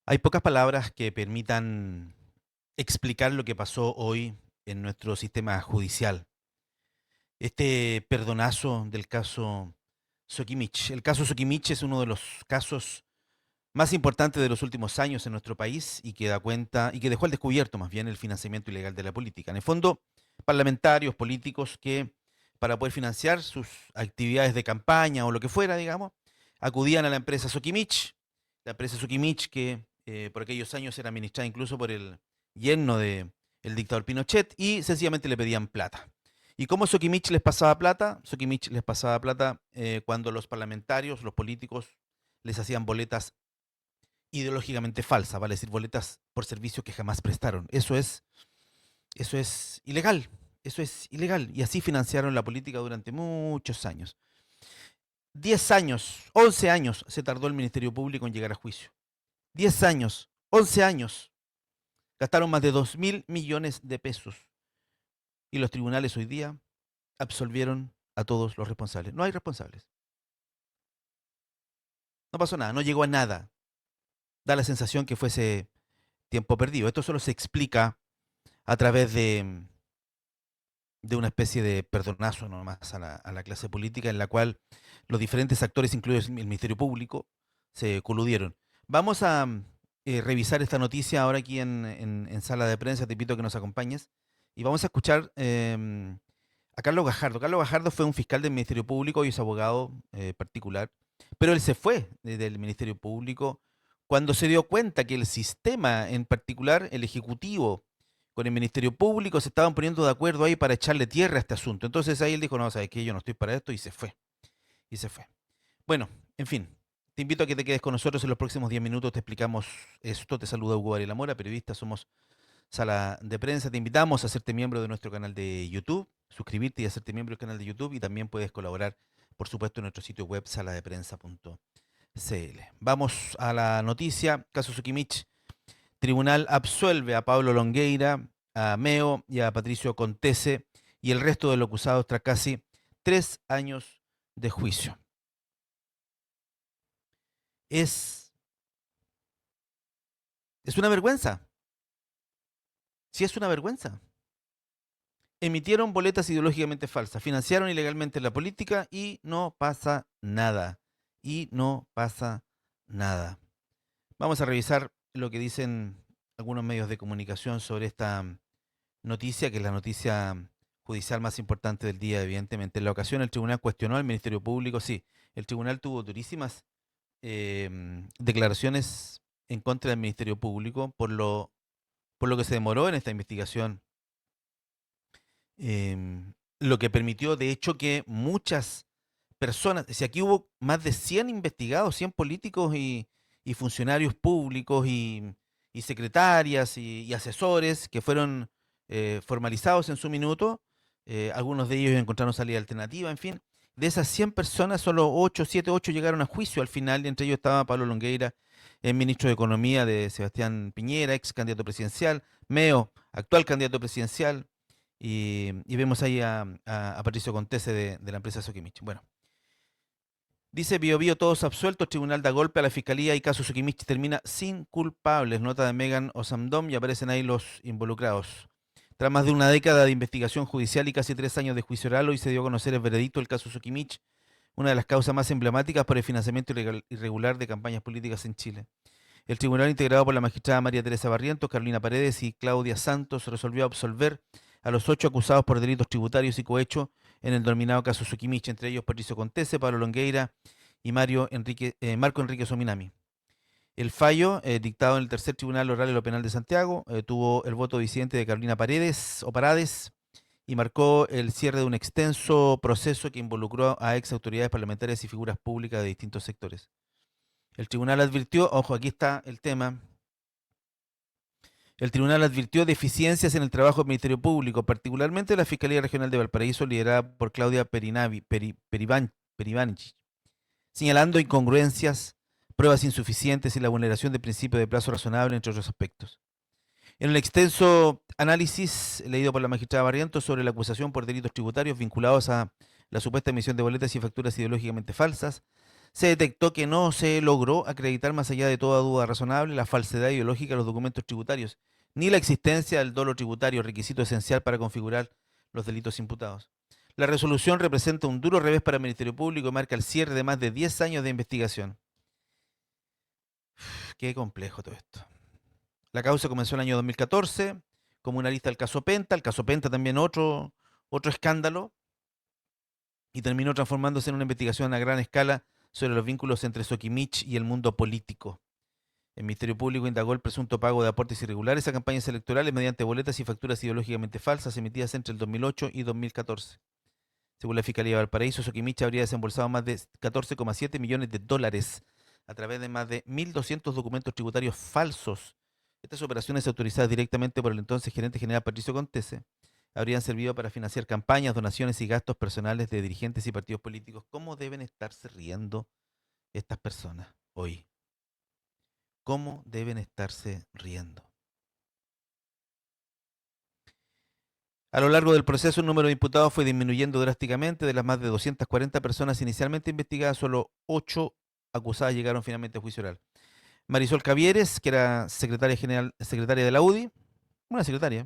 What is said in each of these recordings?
Hay pocas palabras que permitan explicar lo que pasó hoy en nuestro sistema judicial. Este perdonazo del caso Sokimich. El caso Sokimich es uno de los casos más importantes de los últimos años en nuestro país y que da cuenta y que dejó al descubierto más bien el financiamiento ilegal de la política. En el fondo, parlamentarios, políticos que para poder financiar sus actividades de campaña o lo que fuera, digamos, acudían a la empresa Sokimich, la empresa Sokimich que por aquellos años era administrada incluso por el yerno de el dictador Pinochet y sencillamente le pedían plata. ¿Y cómo Sokimich les pasaba plata? Sokimich les pasaba plata cuando los parlamentarios, los políticos, les hacían boletas ideológicamente falsa, vale decir, boletas por servicios que jamás prestaron. Eso es ilegal, eso es ilegal. Y así financiaron la política durante muchos años. 10 años, 11 años se tardó el Ministerio Público en llegar a juicio. 10 años, 11 años. Gastaron más de 2.000 millones de pesos. Y los tribunales hoy día absolvieron a todos los responsables. No hay responsables. No pasó nada, no llegó a nada. Da la sensación que fuese tiempo perdido. Esto solo se explica a través de una especie de perdonazo nomás a la clase política en la cual los diferentes actores, incluidos el Ministerio Público, se coludieron. Vamos a revisar esta noticia ahora aquí en sala de prensa, te invito a que nos acompañes, y vamos a escuchar a Carlos Gajardo. Carlos Gajardo fue un fiscal del Ministerio Público y es abogado particular, pero él se fue del Ministerio Público cuando se dio cuenta que el sistema en particular, el Ejecutivo, con el Ministerio Público, se estaban poniendo de acuerdo ahí para echarle tierra a este asunto. Entonces ahí él dijo, no, sabes qué, yo no estoy para esto, y se fue. Y se fue. Bueno, en fin, te invito a que te quedes con nosotros en los próximos 10 minutos, te explicamos esto. Te saluda Hugo Varela Mora, periodista, somos Sala de Prensa. Te invitamos a hacerte miembro de nuestro canal de YouTube, suscribirte y hacerte miembro del canal de YouTube, y también puedes colaborar, por supuesto, en nuestro sitio web saladeprensa.cl. Vamos a la noticia. Caso Sukimich. Tribunal absuelve a Pablo Longueira, a Meo y a Patricio Contese y el resto de los acusados tras casi 3 años de juicio. Es, es una vergüenza. Sí, es una vergüenza. Emitieron boletas ideológicamente falsas, financiaron ilegalmente la política y no pasa nada. Y no pasa nada. Vamos a revisar lo que dicen algunos medios de comunicación sobre esta noticia, que es la noticia judicial más importante del día, evidentemente. En la ocasión, el tribunal cuestionó al Ministerio Público. Sí, el tribunal tuvo durísimas declaraciones en contra del Ministerio Público por lo que se demoró en esta investigación, lo que permitió, de hecho, que muchas personas, si aquí hubo más de 100 investigados, 100 políticos y funcionarios públicos y secretarias y asesores que fueron formalizados en su minuto, algunos de ellos encontraron salida alternativa, en fin. De esas 100 personas, solo 8, 7, 8 llegaron a juicio al final, y entre ellos estaba Pablo Longueira, el ministro de Economía de Sebastián Piñera, ex candidato presidencial, Meo, actual candidato presidencial, y vemos ahí a Patricio Contese de la empresa Sokimich. Bueno, dice Bio Bio, todos absueltos, tribunal da golpe a la fiscalía y caso Sokimich termina sin culpables. Nota de Megan Osamdom y aparecen ahí los involucrados. Tras más de una década de investigación judicial y casi 3 años de juicio oral, hoy se dio a conocer el veredicto del caso Sokimich, una de las causas más emblemáticas por el financiamiento irregular de campañas políticas en Chile. El tribunal, integrado por la magistrada María Teresa Barrientos, Carolina Paredes y Claudia Santos, resolvió absolver a los 8 acusados por delitos tributarios y cohecho en el denominado caso Sukimich, entre ellos Patricio Contese, Pablo Longueira y Marco Enrique Sominami. El fallo, dictado en el tercer tribunal oral de lo penal de Santiago, tuvo el voto disidente de Carolina Paredes o Parades y marcó el cierre de un extenso proceso que involucró a ex autoridades parlamentarias y figuras públicas de distintos sectores. El tribunal advirtió, ojo, aquí está el tema, el tribunal advirtió deficiencias en el trabajo del Ministerio Público, particularmente la Fiscalía Regional de Valparaíso, liderada por Claudia Peribanchi, señalando incongruencias, pruebas insuficientes y la vulneración del principio de plazo razonable, entre otros aspectos. En el extenso análisis leído por la magistrada Barrientos sobre la acusación por delitos tributarios vinculados a la supuesta emisión de boletas y facturas ideológicamente falsas, Se detectó que no se logró acreditar más allá de toda duda razonable la falsedad ideológica de los documentos tributarios, ni la existencia del dolo tributario, requisito esencial para configurar los delitos imputados. La resolución representa un duro revés para el Ministerio Público y marca el cierre de más de 10 años de investigación. Qué complejo todo esto. La causa comenzó en el año 2014 como una lista del caso Penta también otro escándalo, y terminó transformándose en una investigación a gran escala sobre los vínculos entre Sokimich y el mundo político. El Ministerio Público indagó el presunto pago de aportes irregulares a campañas electorales mediante boletas y facturas ideológicamente falsas emitidas entre el 2008 y 2014. Según la Fiscalía de Valparaíso, Sokimich habría desembolsado más de 14,7 millones de dólares a través de más de 1.200 documentos tributarios falsos. Estas operaciones, autorizadas directamente por el entonces gerente general Patricio Contese, habrían servido para financiar campañas, donaciones y gastos personales de dirigentes y partidos políticos. ¿Cómo deben estarse riendo estas personas hoy? ¿Cómo deben estarse riendo? A lo largo del proceso, el número de imputados fue disminuyendo drásticamente. De las más de 240 personas inicialmente investigadas, solo 8 acusadas llegaron finalmente a juicio oral. Marisol Cavieres, que era secretaria de la UDI, una secretaria.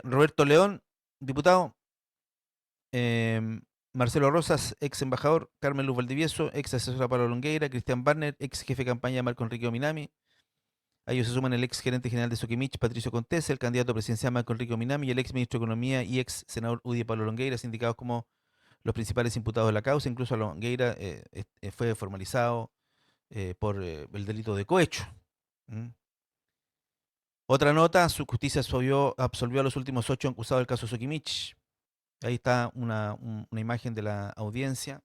Roberto León, diputado. eh, Marcelo Rosas, ex embajador. Carmen Luz Valdivieso, ex asesora para Longueira. Cristian Barner, ex jefe de campaña de Marco Enrique Ominami. A ellos se suman el ex gerente general de Sokimich, Patricio Contese, el candidato presidencial Marco Enrique Minami y el ex ministro de Economía y ex senador UDI Pablo Longueira, indicados como los principales imputados de la causa. Incluso a Longueira fue formalizado por el delito de cohecho. ¿Mm? Otra nota, su justicia absolvió a los últimos 8 acusados del caso Sokimich. Ahí está una imagen de la audiencia.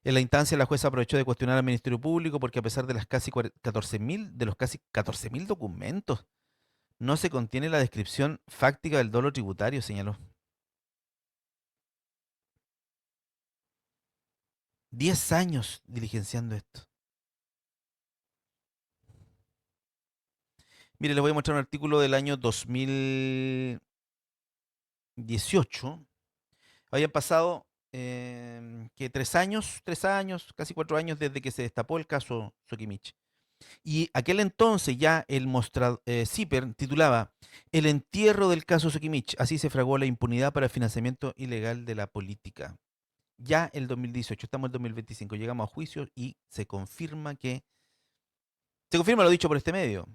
En la instancia, la jueza aprovechó de cuestionar al Ministerio Público porque a pesar de las casi 14.000, de los casi 14.000 documentos, no se contiene la descripción fáctica del dolo tributario, señaló. 10 años diligenciando esto. Mire, les voy a mostrar un artículo del año 2018. Habían pasado que 3 años, casi 4 años desde que se destapó el caso Sokimich. Y aquel entonces ya el CIPER titulaba El entierro del caso Sokimich. Así se fraguó la impunidad para el financiamiento ilegal de la política. Ya el 2018, estamos en el 2025, llegamos a juicio y se confirma lo dicho por este medio.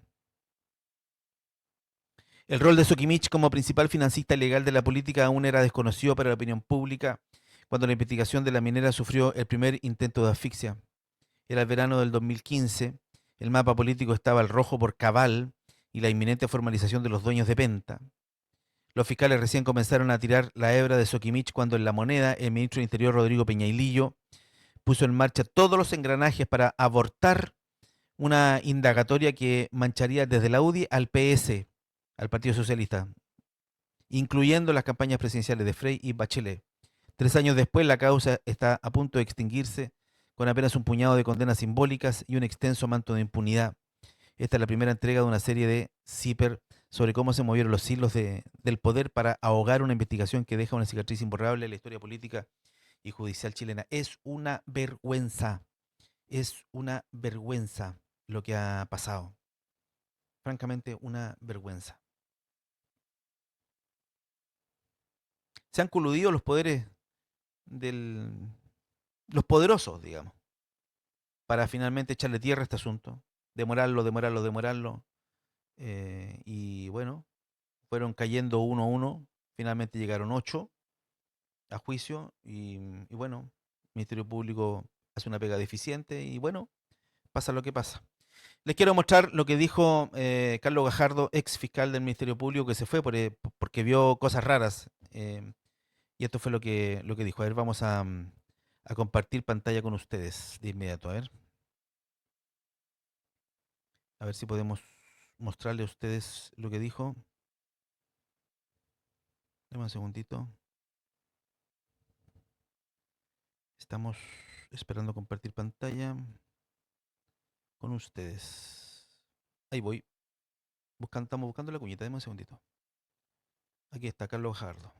El rol de Sokimich como principal financista ilegal de la política aún era desconocido para la opinión pública cuando la investigación de la minera sufrió el primer intento de asfixia. Era el verano del 2015, el mapa político estaba al rojo por cabal y la inminente formalización de los dueños de Penta. Los fiscales recién comenzaron a tirar la hebra de Sokimich cuando en La Moneda el ministro del Interior Rodrigo Peñailillo puso en marcha todos los engranajes para abortar una indagatoria que mancharía desde la UDI al PS, al Partido Socialista, incluyendo las campañas presidenciales de Frey y Bachelet. 3 años después, la causa está a punto de extinguirse con apenas un puñado de condenas simbólicas y un extenso manto de impunidad. Esta es la primera entrega de una serie de CIPER sobre cómo se movieron los hilos del poder para ahogar una investigación que deja una cicatriz imborrable en la historia política y judicial chilena. Es una vergüenza lo que ha pasado. Francamente, una vergüenza. Se han coludido los poderes del, los poderosos, digamos, para finalmente echarle tierra a este asunto, demorarlo. Y bueno, fueron cayendo uno a uno, finalmente llegaron 8 a juicio y bueno, el Ministerio Público hace una pega deficiente y bueno, pasa lo que pasa. Les quiero mostrar lo que dijo Carlos Gajardo, ex fiscal del Ministerio Público, que se fue porque vio cosas raras. Y esto fue lo que dijo. A ver, vamos a compartir pantalla con ustedes de inmediato. A ver si podemos mostrarle a ustedes lo que dijo. Dame un segundito. Estamos esperando compartir pantalla con ustedes. Ahí voy. Estamos buscando la cuñita. Dame un segundito. Aquí está Carlos Gajardo.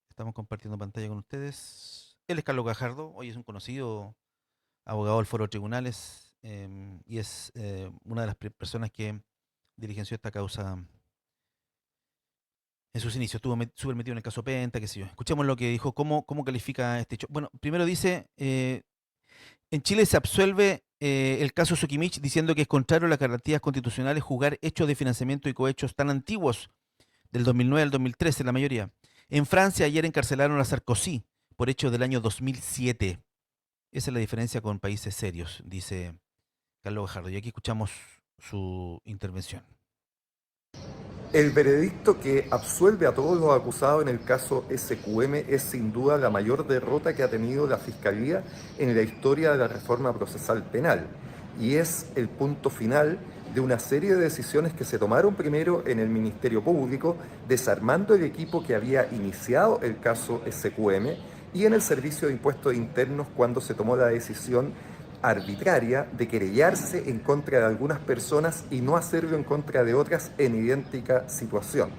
Estamos compartiendo pantalla con ustedes. Él es Carlos Gajardo, hoy es un conocido abogado del Foro de Tribunales, y es una de las personas que diligenció esta causa en sus inicios. Estuvo súper metido en el caso Penta, qué sé yo. Escuchemos lo que dijo, cómo califica este hecho. Bueno, primero dice, en Chile se absuelve el caso Sokimich diciendo que es contrario a las garantías constitucionales juzgar hechos de financiamiento y cohechos tan antiguos, del 2009 al 2013, la mayoría. En Francia ayer encarcelaron a Sarkozy por hechos del año 2007. Esa es la diferencia con países serios, dice Carlos Gajardo. Y aquí escuchamos su intervención. El veredicto que absuelve a todos los acusados en el caso SQM es sin duda la mayor derrota que ha tenido la Fiscalía en la historia de la reforma procesal penal y es el punto final de una serie de decisiones que se tomaron primero en el Ministerio Público, desarmando el equipo que había iniciado el caso SQM y en el Servicio de Impuestos Internos cuando se tomó la decisión arbitraria de querellarse en contra de algunas personas y no hacerlo en contra de otras en idéntica situación.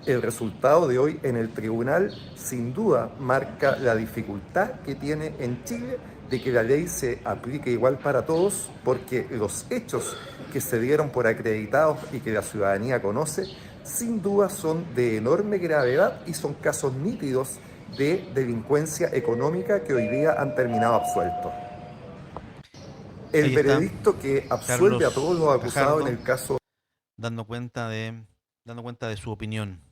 El resultado de hoy en el tribunal sin duda marca la dificultad que tiene en Chile de que la ley se aplique igual para todos, porque los hechos que se dieron por acreditados y que la ciudadanía conoce, sin duda son de enorme gravedad y son casos nítidos de delincuencia económica que hoy día han terminado absueltos. El Ahí está veredicto que absuelve a todos Carlos los acusados en Gajardo el caso dando cuenta de, dando cuenta de su opinión.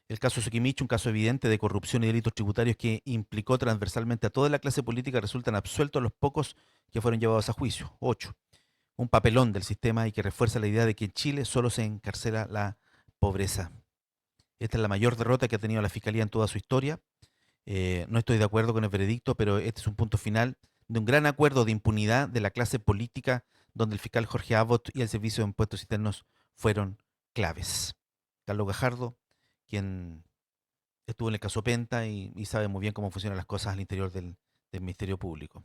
El caso Sokimich, un caso evidente de corrupción y delitos tributarios que implicó transversalmente a toda la clase política, resultan absueltos los pocos que fueron llevados a juicio, 8. Un papelón del sistema y que refuerza la idea de que en Chile solo se encarcela la pobreza. Esta es la mayor derrota que ha tenido la Fiscalía en toda su historia. No estoy de acuerdo con el veredicto, pero este es un punto final de un gran acuerdo de impunidad de la clase política donde el fiscal Jorge Abbott y el Servicio de Impuestos Internos fueron claves. Carlos Gajardo, quien estuvo en el caso Penta y sabe muy bien cómo funcionan las cosas al interior del Ministerio Público.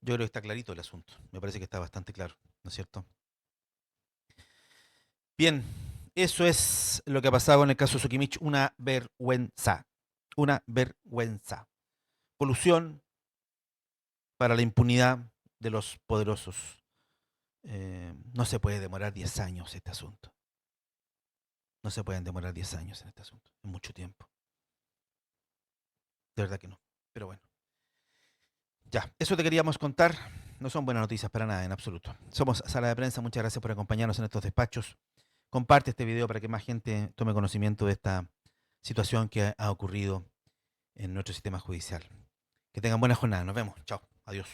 Yo creo que está clarito el asunto. Me parece que está bastante claro, ¿no es cierto? Bien, eso es lo que ha pasado en el caso Sokimich. Una vergüenza. Una vergüenza. Colusión para la impunidad de los poderosos. No se puede demorar 10 años este asunto. No se pueden demorar 10 años en este asunto. Es mucho tiempo. De verdad que no. Pero bueno. Ya, eso te queríamos contar. No son buenas noticias para nada, en absoluto. Somos Sala de Prensa. Muchas gracias por acompañarnos en estos despachos. Comparte este video para que más gente tome conocimiento de esta situación que ha ocurrido en nuestro sistema judicial. Que tengan buena jornada. Nos vemos. Chao. Adiós.